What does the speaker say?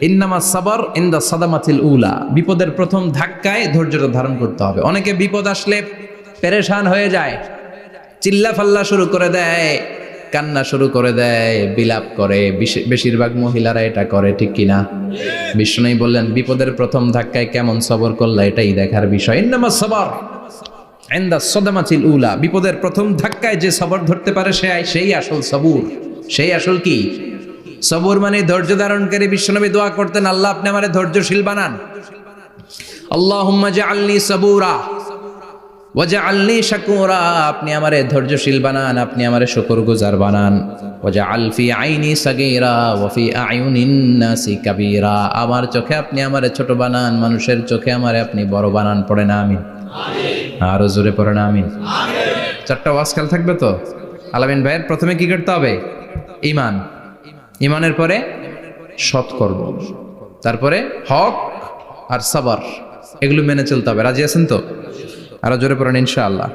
ইন্নামা সাবর ইনদা সাদামাতিল উলা, বিপদের প্রথম ধাক্কায় ধৈর্যটা ধারণ করতে হবে। অনেকে বিপদ আসলে পেরেশান হয়ে যায়, চিল্লা ফাল্লা শুরু করে দেয়, কান্না শুরু করে দেয়, বিলাপ করে। বেশিরভাগ মহিলারা এটা করে, ঠিক কিনা? বিষ্ণু বললেন বিপদের প্রথম ধাক্কায় কেমন সবর করলা এটাই দেখার বিষয়। ইন্নামা সাবর ইনদা সাদামাতিল উলা, বিপদের প্রথম ধাক্কায় যে সবর ধরতে পারে সেই আসল সবুর, সেই আসল কি সবুর। মানে ধৈর্য ধারণকারী। বিশ্বনবী দোয়া করতেন, আল্লাহ আপনি আমারে ধৈর্যশীল বানান। আল্লাহুম্মা জাআলনি সাবুরা ওয়াজআলনি শাকুরা, আপনি আমারে ধৈর্যশীল বানান, আপনি আমারে শুকরগুজার বানান। ওয়াজআল ফি আইনি সাগীরা ওয়া ফি আয়ুনিন নাসি কাবীরা, আমার চোখে আপনি আমারে ছোট বানান, মানুষের চোখে আমারে আপনি বড় বানান। পড়ে না আমিন? আরো জোরে পড়ে না আমিন? চারটা ওয়াজ কাল থাকবে তো। আলামিন ভাইয়ের প্রথমে কি করতে হবে? ঈমান। ঈমানের পরে সৎকর্ম, তারপরে হক আর সাবর, এগুলো মেনে চলতে হবে। রাজি আছেন তো? আরো জোরে পড়েন ইনশাআল্লাহ।